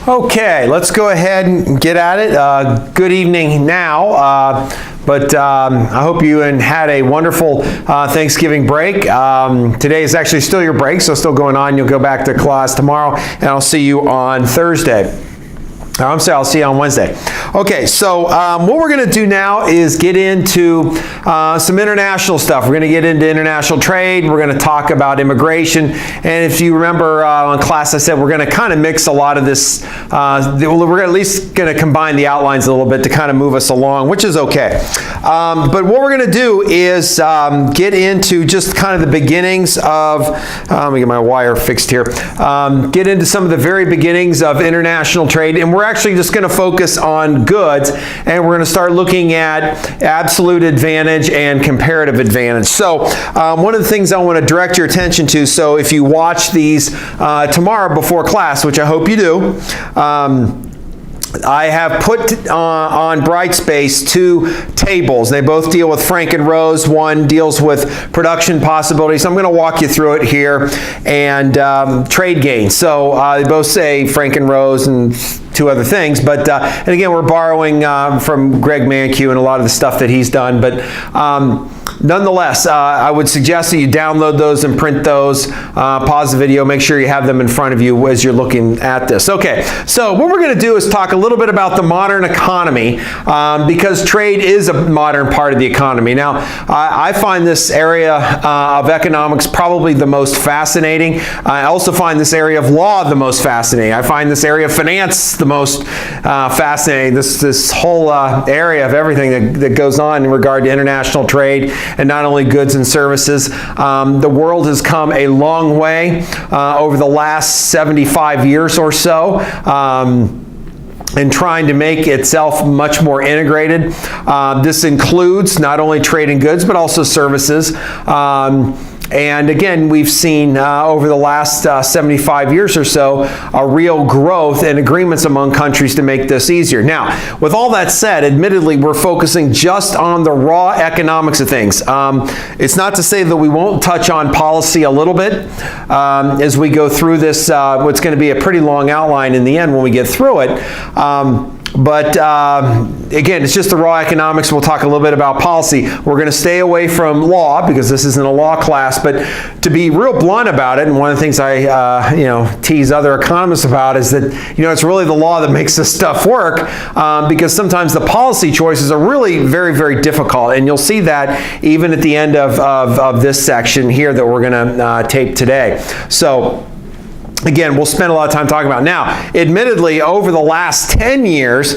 Okay, let's go ahead and get at it. Good evening now, but I hope you had a wonderful Thanksgiving break. Today is actually still your break, so still going on. You'll go back to class tomorrow, and I'll see you on Thursday. I'm sorry, I'll see you on Wednesday. Okay, so what we're going to do now is get into some international stuff. We're going to get into international trade. We're going to talk about immigration. And if you remember on class, I said we're going to kind of mix a lot of this. We're at least going to combine the outlines a little bit to kind of move us along, which is okay. But what we're going to do is get into just kind of the beginnings of, let me get my wire fixed here, get into some of the very beginnings of international trade. And we're actually just going to focus on goods, and we're going to start looking at absolute advantage and comparative advantage. So one of the things I want to direct your attention to, so if you watch these tomorrow before class, which I hope you do, I have put on Brightspace two tables. They both deal with Frank and Rose. One deals with production possibilities. I'm going to walk you through it here, and trade gains. So they both say Frank and Rose and two other things, but and again, we're borrowing from Greg Mankiw and a lot of the stuff that he's done, but nonetheless, I would suggest that you download those and print those, pause the video, make sure you have them in front of you as you're looking at this. Okay, so what we're going to do is talk a little bit about the modern economy, because trade is a modern part of the economy. Now, I find this area of economics probably the most fascinating. I also find this area of law the most fascinating. I find this area of finance the most fascinating. This whole area of everything that goes on in regard to international trade, and not only goods and services. The world has come a long way over the last 75 years or so, and trying to make itself much more integrated. This includes not only trade in goods, but also services. And again, we've seen over the last 75 years or so a real growth in agreements among countries to make this easier. Now, with all that said, admittedly, we're focusing just on the raw economics of things. It's not to say that we won't touch on policy a little bit as we go through this, what's going to be a pretty long outline in the end when we get through it. But again, it's just the raw economics. We'll talk a little bit about policy. We're going to stay away from law because this isn't a law class. But to be real blunt about it, and one of the things I tease other economists about is that it's really the law that makes this stuff work, because sometimes the policy choices are really very, very difficult. And you'll see that even at the end of this section here that we're going to tape today. So again, we'll spend a lot of time talking about it. Now, admittedly, over the last 10 years,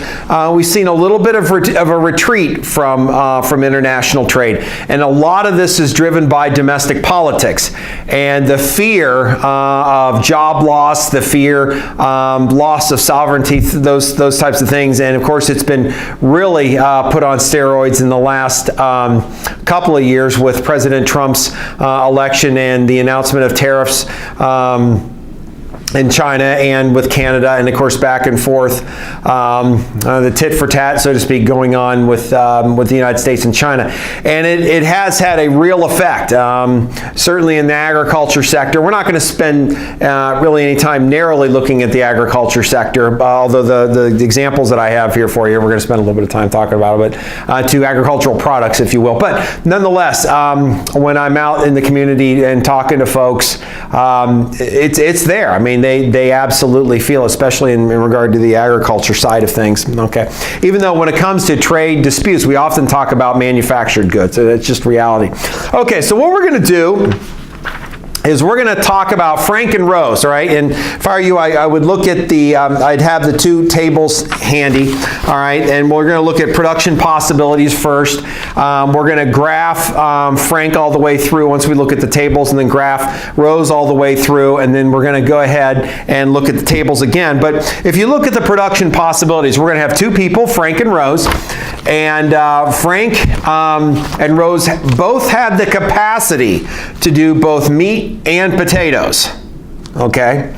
we've seen a little bit of a retreat from international trade. And a lot of this is driven by domestic politics and the fear of job loss, the fear loss of sovereignty, those types of things. And of course, it's been really put on steroids in the last couple of years with President Trump's election and the announcement of tariffs in China and with Canada, and of course back and forth, the tit for tat, so to speak, going on with the United States and China. And it has had a real effect, certainly in the agriculture sector. We're not going to spend really any time narrowly looking at the agriculture sector, although the examples that I have here for you, we're going to spend a little bit of time talking about it, but to agricultural products, if you will. But nonetheless, when I'm out in the community and talking to folks, it's there. I mean, they absolutely feel, especially in regard to the agriculture side of things. Okay, even though when it comes to trade disputes, we often talk about manufactured goods. So that's just reality. Okay, so what we're going to do is we're going to talk about Frank and Rose, all right? And if I were you, I would look at the, I'd have the two tables handy, all right? And we're going to look at production possibilities first. We're going to graph Frank all the way through once we look at the tables, and then graph Rose all the way through, and then we're going to go ahead and look at the tables again. But if you look at the production possibilities, we're going to have two people, Frank and Rose, and Frank and Rose both have the capacity to do both meat and potatoes, okay?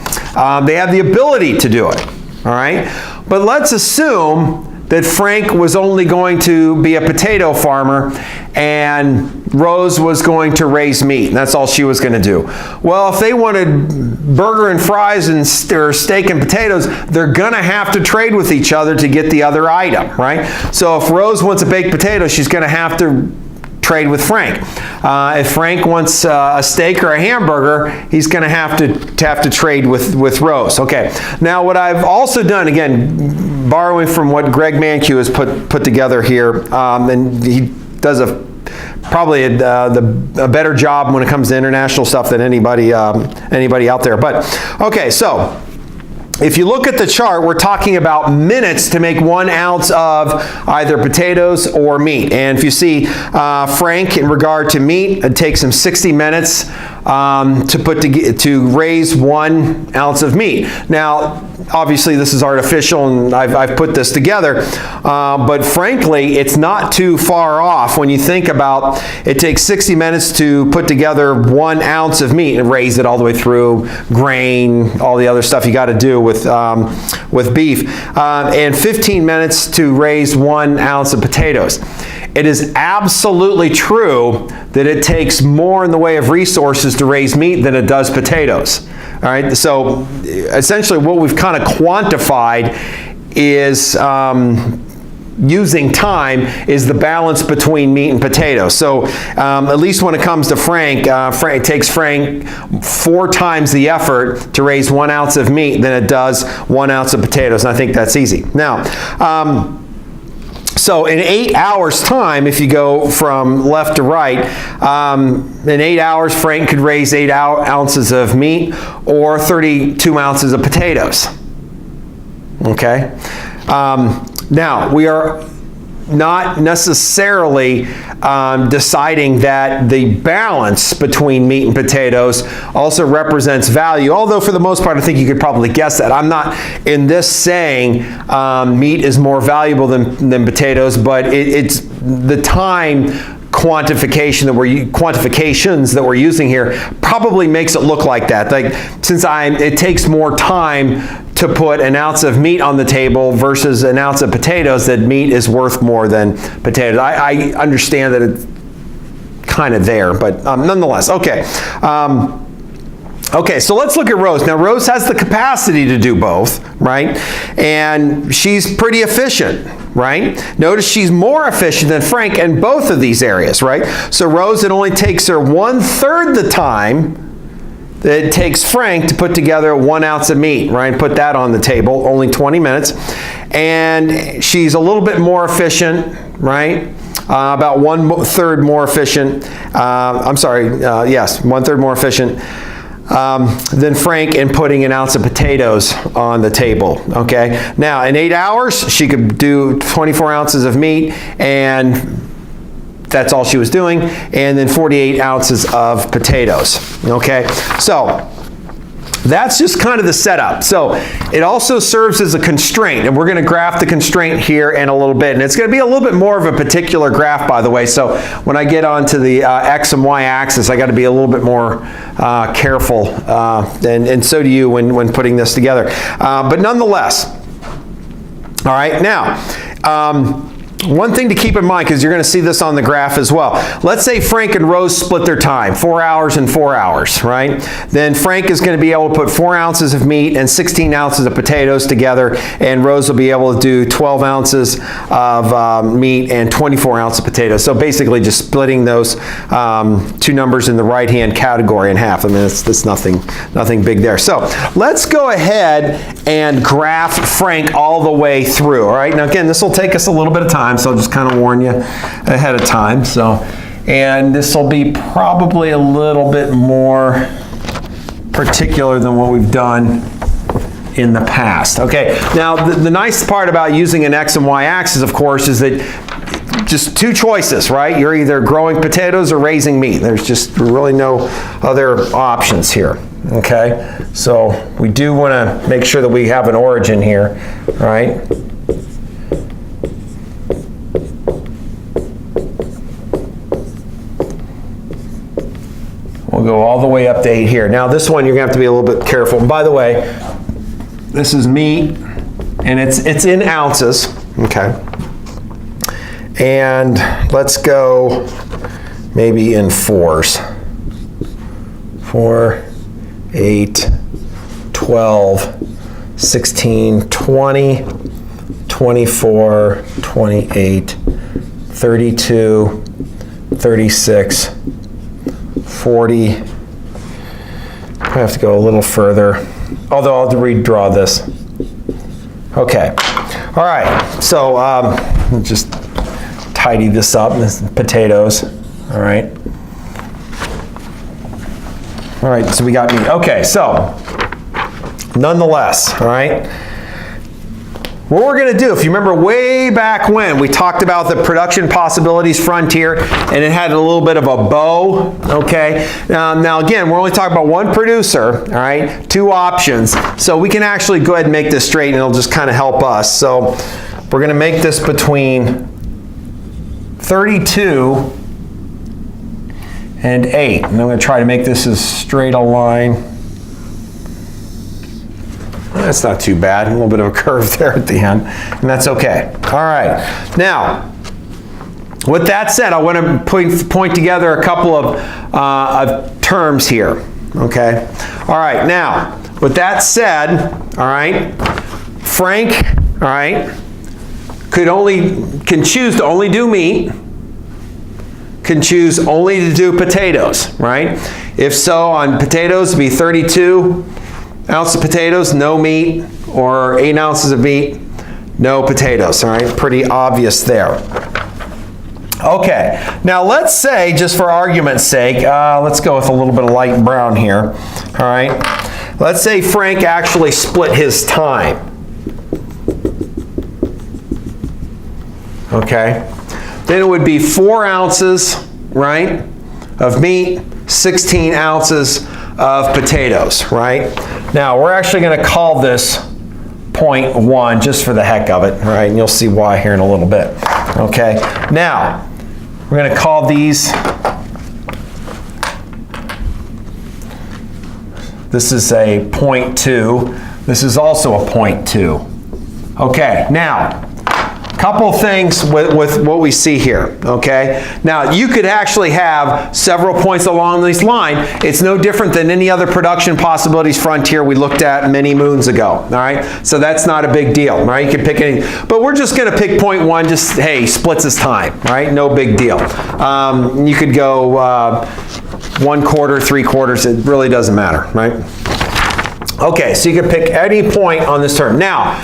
They have the ability to do it, all right? But let's assume that Frank was only going to be a potato farmer and Rose was going to raise meat, and that's all she was going to do. Well, if they wanted burger and fries and or steak and potatoes, they're going to have to trade with each other to get the other item, right? So if Rose wants a baked potato, she's going to have to trade with Frank. If Frank wants a steak or a hamburger, he's going to have to trade with Rose. Okay. Now, what I've also done, again, borrowing from what Greg Mankiw has put together here, and he does probably a better job when it comes to international stuff than anybody out there. But okay, so if you look at the chart, we're talking about minutes to make 1 ounce of either potatoes or meat. And if you see Frank, in regard to meat, it takes him 60 minutes to raise 1 ounce of meat. Now, obviously, this is artificial, and I've put this together, but frankly, it's not too far off when you think about it takes 60 minutes to put together 1 ounce of meat and raise it all the way through grain, all the other stuff you got to do with beef, and 15 minutes to raise 1 ounce of potatoes. It is absolutely true that it takes more in the way of resources to raise meat than it does potatoes. All right, so essentially what we've kind of quantified is using time is the balance between meat and potatoes. So at least when it comes to Frank, it takes Frank 4 times the effort to raise 1 ounce of meat than it does 1 ounce of potatoes, and I think that's easy. Now, so in 8 hours time, if you go from left to right, in 8 hours, Frank could raise 8 ounces of meat or 32 ounces of potatoes. Okay? Now, we are not necessarily deciding that the balance between meat and potatoes also represents value, although for the most part I think you could probably guess that. I'm not in this saying meat is more valuable than potatoes, but it's the time quantifications that we're using here probably makes it look like that. Like, since it takes more time to put an ounce of meat on the table versus an ounce of potatoes, that meat is worth more than potatoes. I understand that it's kind of there, but nonetheless, okay. Okay, so let's look at Rose. Now, Rose has the capacity to do both, right? And she's pretty efficient, right? Notice she's more efficient than Frank in both of these areas, right? So Rose, it only takes her 1/3 the time that it takes Frank to put together 1 ounce of meat, right? Put that on the table, only 20 minutes. And she's a little bit more efficient, right? About 1/3 more efficient. Yes, 1/3 more efficient than Frank in putting 1 ounce of potatoes on the table, okay? Now, in 8 hours, she could do 24 ounces of meat, and that's all she was doing, and then 48 ounces of potatoes, okay? So that's just kind of the setup. So it also serves as a constraint, and we're going to graph the constraint here in a little bit, and it's going to be a little bit more of a particular graph, by the way. So when I get onto the X and Y axis, I got to be a little bit more careful, and so do you when putting this together. But nonetheless, all right, now, one thing to keep in mind, because you're going to see this on the graph as well. Let's say Frank and Rose split their time, 4 hours and 4 hours, right? Then Frank is going to be able to put 4 ounces of meat and 16 ounces of potatoes together, and Rose will be able to do 12 ounces of meat and 24 ounces of potatoes. So basically just splitting those 2 numbers in the right-hand category in half. I mean, it's nothing big there. So let's go ahead and graph Frank all the way through, all right? Now again, this will take us a little bit of time, so I'll just kind of warn you ahead of time. So, and this will be probably a little bit more particular than what we've done in the past. Okay, now the nice part about using an X and Y axis, of course, is that just 2 choices, right? You're either growing potatoes or raising meat. There's just really no other options here. Okay, so we do want to make sure that we have an origin here, right? We'll go all the way up to 8 here. Now this one you're going to have to be a little bit careful. And by the way, this is meat, and it's in ounces. Okay. And let's go maybe in 4s. 4, 8, 12, 16, 20, 24, 28, 32, 36, 40. I have to go a little further, although I'll redraw this. Okay. All right. So just tidy this up. This is potatoes. All right. All right. So we got meat. Okay. So nonetheless, all right. What we're going to do, if you remember way back when, we talked about the production possibilities frontier, and it had a little bit of a bow, okay? Now again, we're only talking about one producer, all right? 2 options. So we can actually go ahead and make this straight, and it'll just kind of help us. So we're going to make this between 32 and 8. And I'm going to try to make this as straight a line. That's not too bad. A little bit of a curve there at the end, and that's okay. All right. Now, with that said, I want to point together a couple of terms here. Okay. All right. Now, with that said, all right, Frank, all right, can choose to only do meat. Can choose only to do potatoes, right? If so, on potatoes, it'd be 32 ounces of potatoes, no meat, or 8 ounces of meat, no potatoes. All right, pretty obvious there. Okay, now let's say, just for argument's sake, let's go with a little bit of light brown here. All right, let's say Frank actually split his time. Okay, then it would be 4 ounces, right, of meat, 16 ounces of potatoes, right? Now, we're actually going to call this 0.1 just for the heck of it, all right? And you'll see why here in a little bit, okay? Now, we're going to call these, this is a 0.2. This is also a 0.2. Okay, now, couple things with what we see here, okay? Now, you could actually have several points along this line. It's no different than any other production possibilities frontier we looked at many moons ago, all right? So that's not a big deal, right? You can pick any, but we're just gonna pick 0.1, just, hey, splits his time, right? No big deal. You could go 1/4, 3/4, it really doesn't matter, right? Okay, so you can pick any point on this term. Now,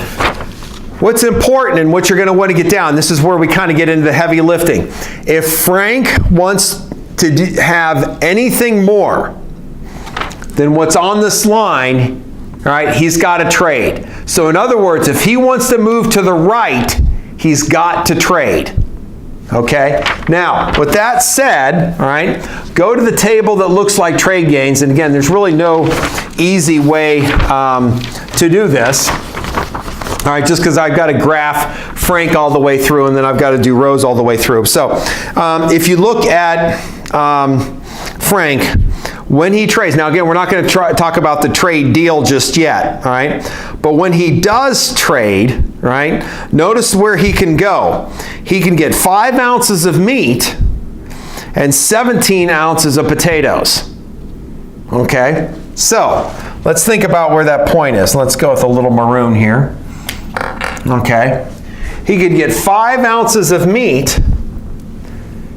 what's important and what you're going to want to get down, this is where we kind of get into the heavy lifting. If Frank wants to have anything more than what's on this line, all right, he's got to trade. So in other words, if he wants to move to the right, he's got to trade. Okay? Now, with that said, all right, go to the table that looks like trade gains. And again, there's really no easy way to do this. All right, just because I've got to graph Frank all the way through, and then I've got to do rows all the way through. So if you look at Frank, when he trades, now again, we're not going to talk about the trade deal just yet, all right? But when he does trade, right, notice where he can go. He can get 5 ounces of meat and 17 ounces of potatoes. Okay, so let's think about where that point is. Let's go with a little maroon here. Okay, he could get 5 ounces of meat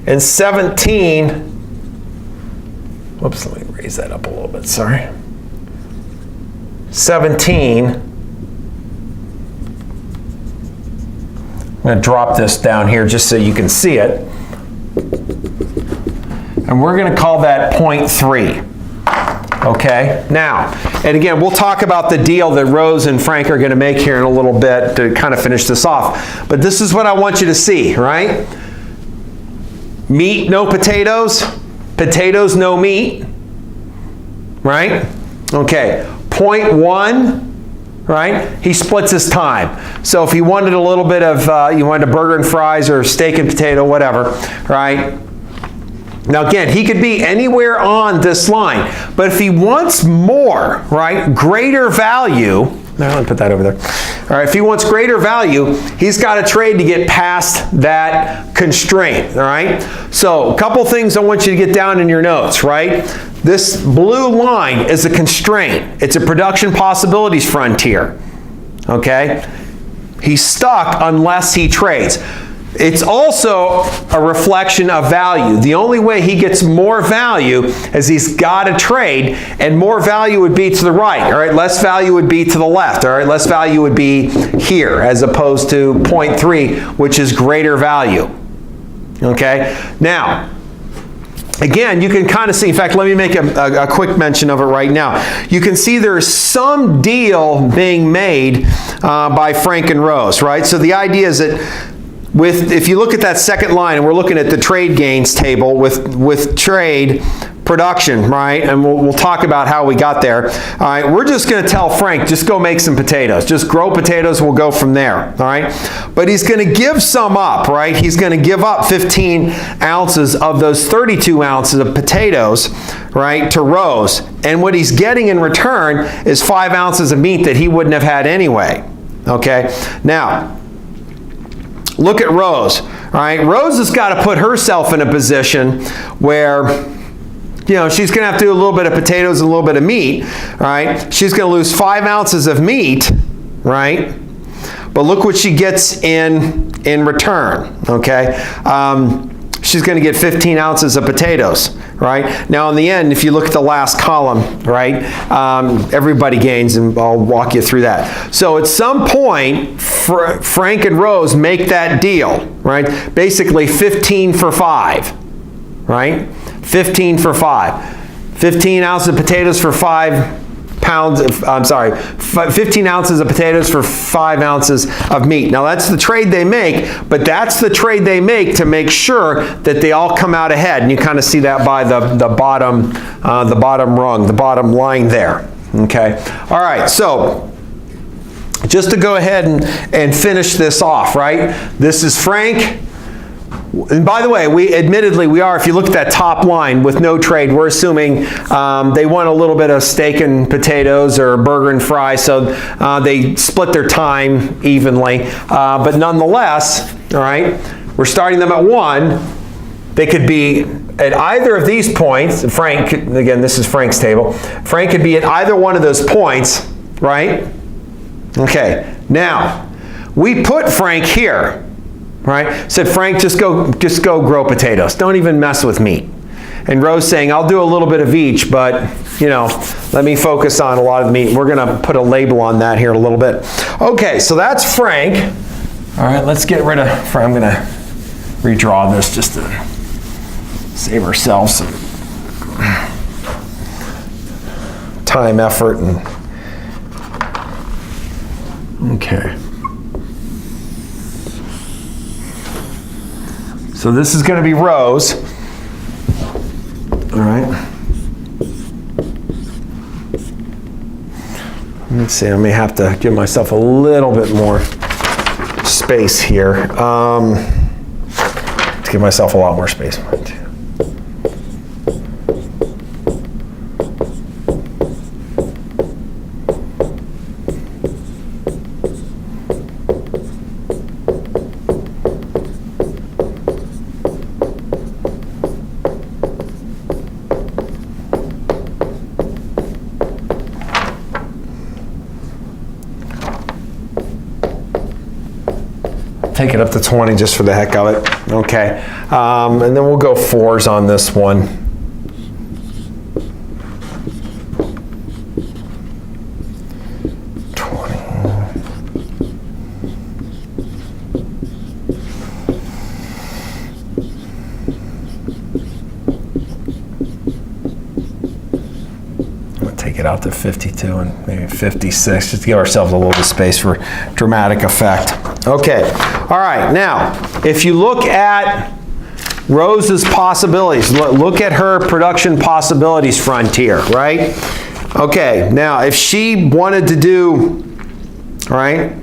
and 17, whoops, let me raise that up a little bit, sorry. 17, I'm going to drop this down here just so you can see it. And we're going to call that 0.3. Okay, now, and again, we'll talk about the deal that Rose and Frank are going to make here in a little bit to kind of finish this off. But this is what I want you to see, right? Meat, no potatoes. Potatoes, no meat. Right? Okay, 0.1, right? He splits his time. So if he wanted a little bit of, you wanted a burger and fries or steak and potato, whatever, right? Now again, he could be anywhere on this line, but if he wants more, right, greater value, now let me put that over there. All right, if he wants greater value, he's got to trade to get past that constraint. All right, so a couple things I want you to get down in your notes. Right, this blue line is a constraint. It's a production possibilities frontier. Okay, he's stuck unless he trades. It's also a reflection of value. The only way he gets more value is he's got to trade, and more value would be to the right. All right, less value would be to the left. All right, less value would be here as opposed to 0.3, which is greater value. Okay, now, again, you can kind of see, in fact, let me make a quick mention of it right now. You can see there's some deal being made by Frank and Rose, right? So the idea is that if you look at that second line, and we're looking at the trade gains table with trade production, right? And we'll talk about how we got there. All right, we're just going to tell Frank, just go make some potatoes. Just grow potatoes, we'll go from there, all right? But he's going to give some up, right? He's going to give up 15 ounces of those 32 ounces of potatoes, right, to Rose. And what he's getting in return is 5 ounces of meat that he wouldn't have had anyway, okay? Now, look at Rose, all right? Rose has got to put herself in a position where, you know, she's going to have to do a little bit of potatoes and a little bit of meat, all right? She's going to lose 5 ounces of meat, right? But look what she gets in return, okay? She's going to get 15 ounces of potatoes, right? Now, in the end, if you look at the last column, right, everybody gains, and I'll walk you through that. So at some point, Frank and Rose make that deal, right? Basically 15 for 5, right? 15 for 5. 15 ounces of potatoes for 5 pounds, 15 ounces of potatoes for 5 ounces of meat. Now that's the trade they make, but that's the trade they make to make sure that they all come out ahead. And you kind of see that by the bottom rung, the bottom line there. Okay. All right. So just to go ahead and finish this off, right? This is Frank. And by the way, we are, if you look at that top line with no trade, we're assuming they want a little bit of steak and potatoes or burger and fries, so they split their time evenly. But nonetheless, all right, we're starting them at 1. They could be at either of these points. Frank, again, this is Frank's table. Frank could be at either one of those points, right? Okay, now, we put Frank here. Right? Said, Frank, just go grow potatoes. Don't even mess with meat. And Rose saying, I'll do a little bit of each, but, you know, let me focus on a lot of the meat. We're going to put a label on that here in a little bit. Okay, so that's Frank. All right, let's get rid of Frank. I'm going to redraw this just to save ourselves some time, effort, and okay. So this is going to be Rose. All right. Let's see, I may have to give myself a little bit more space here. To give myself a lot more space. Take it up to 20 just for the heck of it. Okay. And then we'll go 4s on this one. Take it out to 52 and maybe 56, just to give ourselves a little bit of space for dramatic effect. Okay, all right, now, if you look at Rose's possibilities, look at her production possibilities frontier, right? Okay, now, if she wanted to do, right,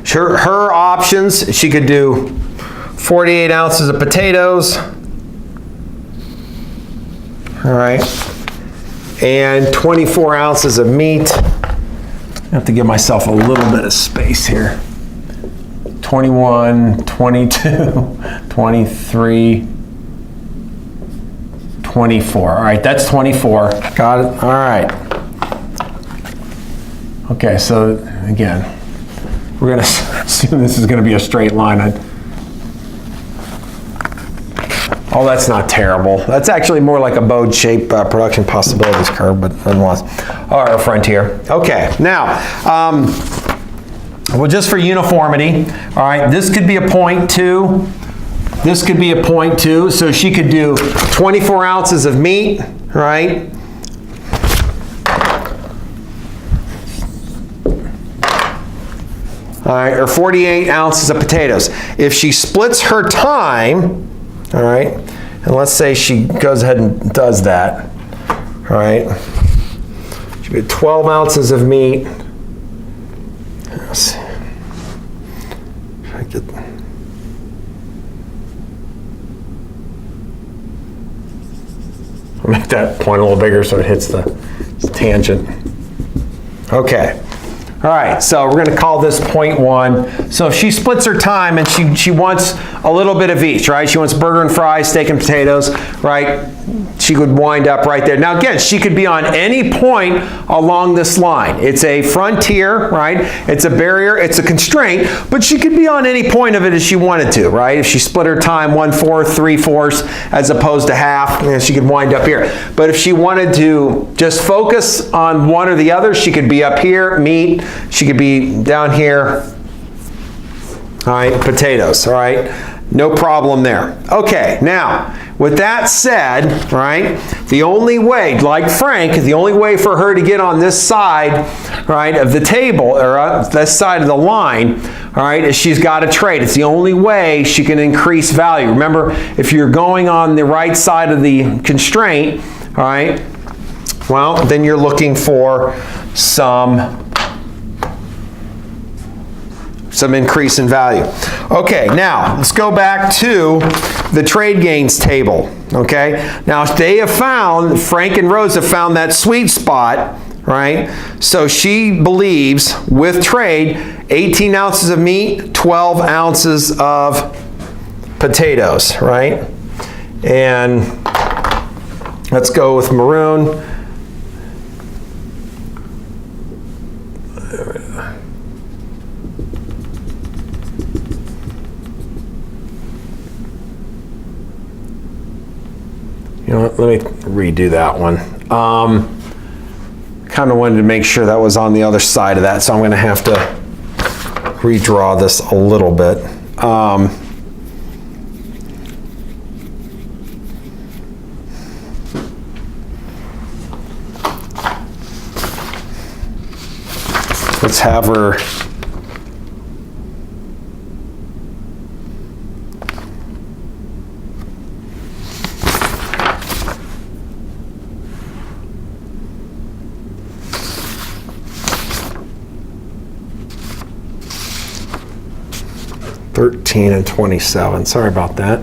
her options, she could do 48 ounces of potatoes, all right, and 24 ounces of meat, have to give myself a little bit of space here. 21, 22, 23, 24. All right, that's 24. Got it. All right. Okay, so again, we're going to assume this is going to be a straight line. Oh, that's not terrible. That's actually more like a bowed shape production possibilities curve, but nonetheless. All right, frontier. Okay, now, well, just for uniformity, all right, this could be a 0.2. This could be a 0.2, so she could do 24 ounces of meat, right? All right, or 48 ounces of potatoes. If she splits her time, all right, and let's say she goes ahead and does that, all right, she get 12 ounces of meat. Let's see. I'll make that point a little bigger so it hits the tangent. Okay. All right, so we're going to call this 0.1. So if she splits her time and she wants a little bit of each, right? She wants burger and fries, steak and potatoes, right? She could wind up right there. Now again, she could be on any point along this line. It's a frontier, right? It's a barrier, it's a constraint, but she could be on any point of it as she wanted to, right? If she split her time 1/4, 3/4 as opposed to half, she could wind up here. But if she wanted to just focus on one or the other, she could be up here, meat. She could be down here, all right, potatoes, all right? No problem there. Okay, now, with that said, right, the only way, like Frank, the only way for her to get on this side, right, of the table, or this side of the line, all right, is she's got to trade. It's the only way she can increase value. Remember, if you're going on the right side of the constraint, all right, well, then you're looking for some increase in value. Okay, now let's go back to the trade gains table. Okay, now they have found, Frank and Rose have found that sweet spot, right? So she believes with trade, 18 ounces of meat, 12 ounces of potatoes, right? And let's go with maroon. You know what, let me redo that one. Kind of wanted to make sure that was on the other side of that, so I'm going to have to redraw this a little bit. Let's have her $13 and $27. Sorry about that.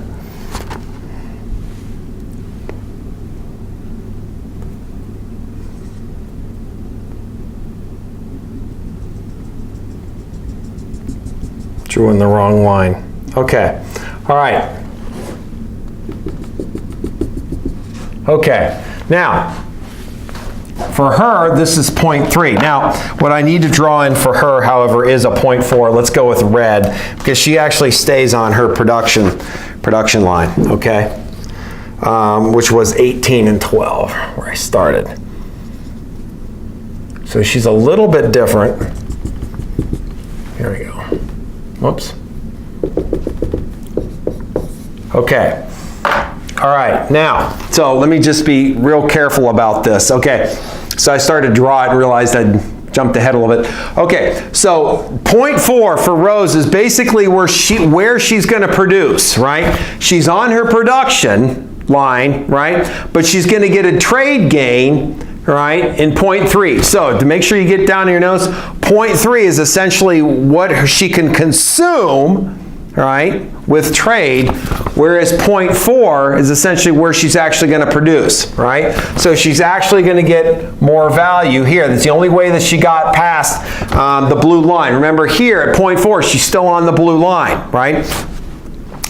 Drew in the wrong line. Okay. All right. Okay. Now, for her, this is 0.3. Now, what I need to draw in for her, however, is a 0.4. Let's go with red, because she actually stays on her production line, okay? Which was 18 and 12, where I started. So she's a little bit different. Here we go. Whoops. Okay. All right, now, so let me just be real careful about this. Okay, so I started to draw it and realized I'd jumped ahead a little bit. Okay, so 0.4 for Rose is basically where she's going to produce, right? She's on her production line, right? But she's going to get a trade gain, right, in 0.3. So to make sure you get down to your notes, 0.3 is essentially what she can consume, right, with trade, whereas 0.4 is essentially where she's actually going to produce, right? So she's actually going to get more value here. That's the only way that she got past the blue line. Remember here at 0.4, she's still on the blue line, right?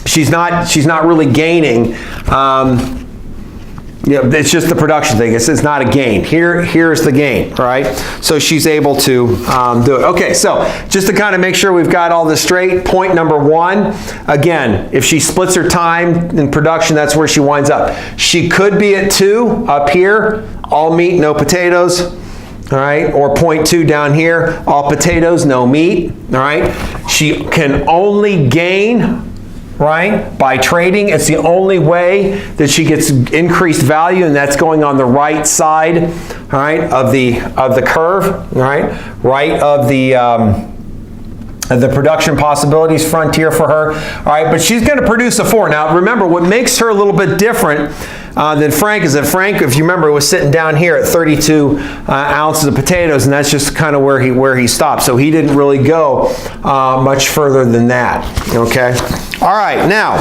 She's not really gaining. It's just the production thing. It's not a gain. Here's the gain, right? So she's able to do it. Okay, so just to kind of make sure we've got all this straight, point number 1, again, if she splits her time in production, that's where she winds up. She could be at 2 up here, all meat, no potatoes, all right? Or 0.2 down here, all potatoes, no meat, all right? She can only gain, right, by trading. It's the only way that she gets increased value, and that's going on the right side, all right, of the curve, all right of the production possibilities frontier for her, all right, but she's going to produce a 4. Now remember, what makes her a little bit different than Frank is that Frank, if you remember, was sitting down here at 32 ounces of potatoes, and that's just kind of where he stopped. So he didn't really go much further than that. Okay. All right. Now,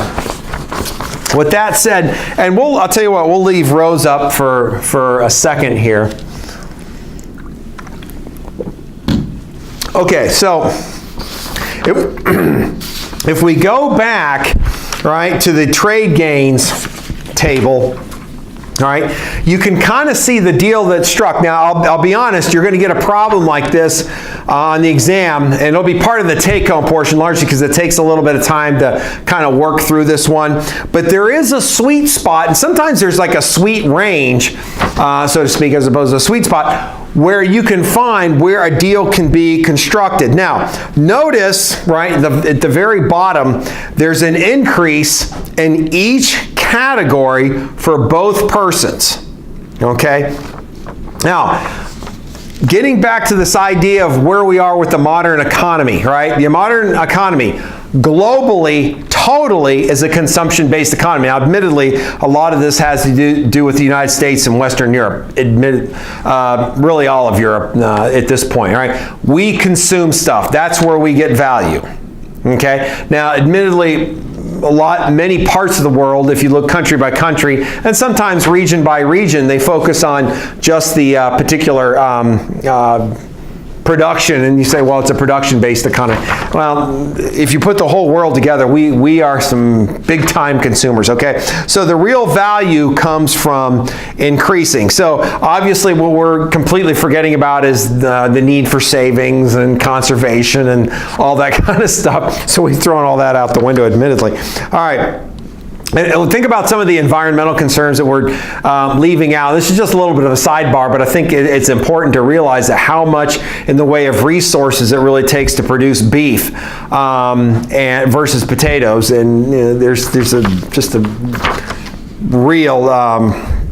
with that said, and I'll tell you what, we'll leave Rose up for a second here. Okay. So if we go back, right, to the trade gains table, all right, you can kind of see the deal that struck. Now, I'll be honest, you're going to get a problem like this on the exam, and it'll be part of the take-home portion largely because it takes a little bit of time to kind of work through this one. But there is a sweet spot, and sometimes there's like a sweet range, so to speak, as opposed to a sweet spot, where you can find where a deal can be constructed. Now, notice, right, at the very bottom, there's an increase in each category for both persons. Okay? Now, getting back to this idea of where we are with the modern economy, right? The modern economy globally totally is a consumption-based economy. Now, admittedly, a lot of this has to do with the United States and Western Europe. Really all of Europe at this point, right? We consume stuff. That's where we get value. Okay? Now, admittedly, many parts of the world, if you look country by country, and sometimes region by region, they focus on just the particular production, and you say, well, it's a production-based economy. Well, if you put the whole world together, we are some big-time consumers, okay? So the real value comes from increasing. So obviously what we're completely forgetting about is the need for savings and conservation and all that kind of stuff. So we've thrown all that out the window, admittedly. All right. And think about some of the environmental concerns that we're leaving out. This is just a little bit of a sidebar, but I think it's important to realize that how much in the way of resources it really takes to produce beef and versus potatoes. And you know, there's just a real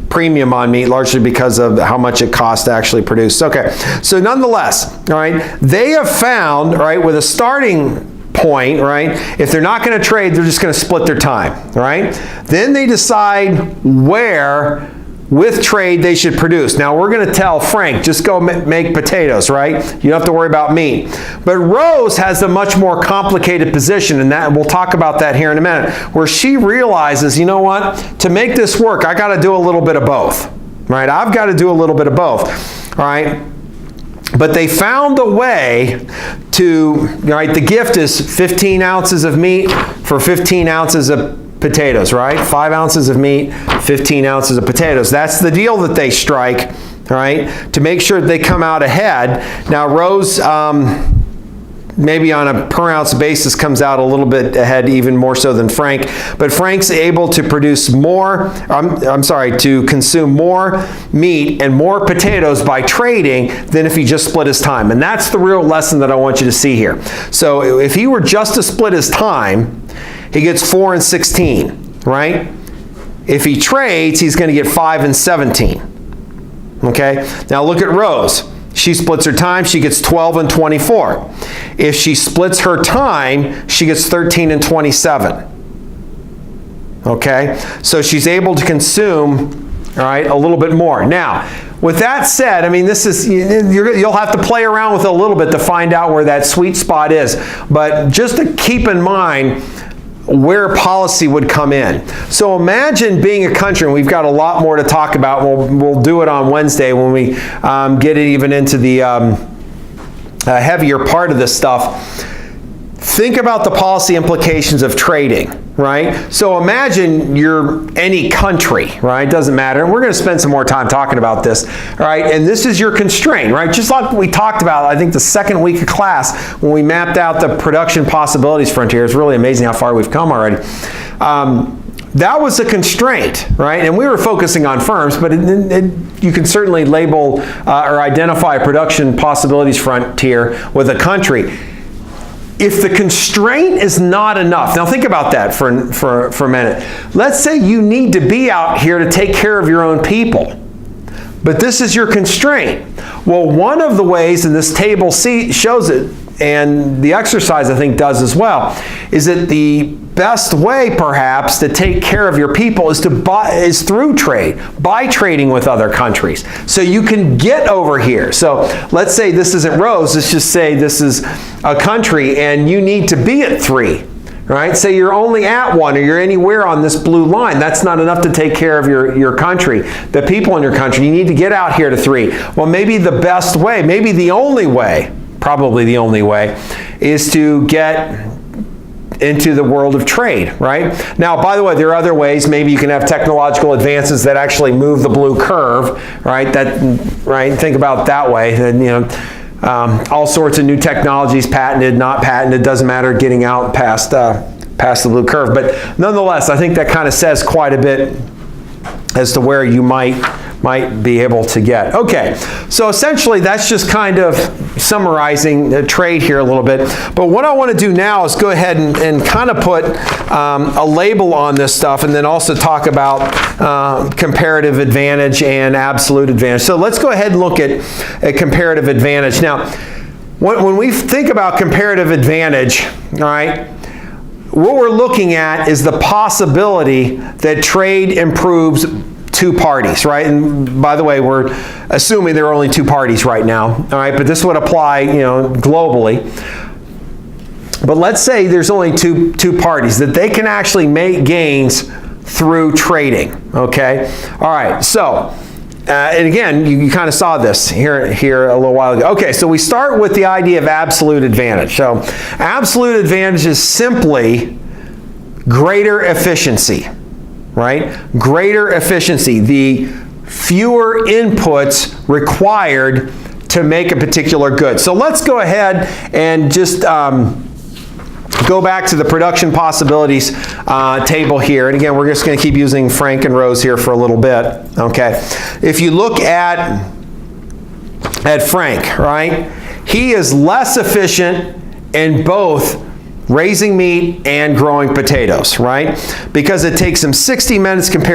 premium on meat, largely because of how much it costs to actually produce. Okay, so nonetheless, all right, they have found, right, with a starting point, right, if they're not going to trade, they're just going to split their time, right? Then they decide where with trade they should produce. Now we're going to tell Frank, just go make potatoes, right? You don't have to worry about meat. But Rose has a much more complicated position, and that we'll talk about that here in a minute, where she realizes, you know what, to make this work, I got to do a little bit of both, right? I've got to do a little bit of both, all right? But they found a way to, right, the gift is 15 ounces of meat for 15 ounces of potatoes, right? 5 ounces of meat, 15 ounces of potatoes. That's the deal that they strike, right, to make sure that they come out ahead. Now, Rose, maybe on a per ounce basis comes out a little bit ahead, even more so than Frank, but Frank's able to produce more, to consume more meat and more potatoes by trading than if he just split his time. And that's the real lesson that I want you to see here. So if he were just to split his time, he gets 4 and 16, right? If he trades, he's going to get 5 and 17. Okay? Now look at Rose. She splits her time, she gets 12 and 24. If she splits her time, she gets 13 and 27. Okay? So she's able to consume, all right, a little bit more. Now, with that said, I mean, this is, you'll have to play around with it a little bit to find out where that sweet spot is. But just to keep in mind where policy would come in. So imagine being a country, and we've got a lot more to talk about. We'll do it on Wednesday when we get it even into the heavier part of this stuff. Think about the policy implications of trading, right? So imagine you're any country, right? Doesn't matter. And we're going to spend some more time talking about this, right? And this is your constraint, right? Just like we talked about, I think the second week of class when we mapped out the production possibilities frontier. It's really amazing how far we've come already. That was a constraint, right? And we were focusing on firms, but you can certainly label or identify a production possibilities frontier with a country. If the constraint is not enough, now think about that for a minute. Let's say you need to be out here to take care of your own people, but this is your constraint. Well, one of the ways, and this table shows it, and the exercise I think does as well, is that the best way perhaps to take care of your people is through trade, by trading with other countries. So you can get over here. So let's say this isn't Rose, let's just say this is a country and you need to be at 3. Right? Say you're only at 1 or you're anywhere on this blue line. That's not enough to take care of your country, the people in your country. You need to get out here to 3. Well, maybe the best way, maybe the only way, probably the only way, is to get into the world of trade, right? Now, by the way, there are other ways. Maybe you can have technological advances that actually move the blue curve, right? Right? Think about it that way. And, all sorts of new technologies, patented, not patented, doesn't matter, getting out past the blue curve. But nonetheless, I think that kind of says quite a bit as to where you might be able to get. Okay, so essentially that's just kind of summarizing the trade here a little bit. But what I want to do now is go ahead and kind of put a label on this stuff, and then also talk about comparative advantage and absolute advantage. So let's go ahead and look at comparative advantage. Now, when we think about comparative advantage, all right, what we're looking at is the possibility that trade improves 2 parties, right? And by the way, we're assuming there are only 2 parties right now, all right? But this would apply, globally. But let's say there's only two parties, that they can actually make gains through trading, okay? All right, so, and again, you kind of saw this here a little while ago. Okay, so we start with the idea of absolute advantage. So absolute advantage is simply greater efficiency, right? Greater efficiency, the fewer inputs required to make a particular good. So let's go ahead and just go back to the production possibilities table here. And again, we're just going to keep using Frank and Rose here for a little bit. Okay, if you look at Frank, right, he is less efficient in both raising meat and growing potatoes, right? Because it takes him 60 minutes compared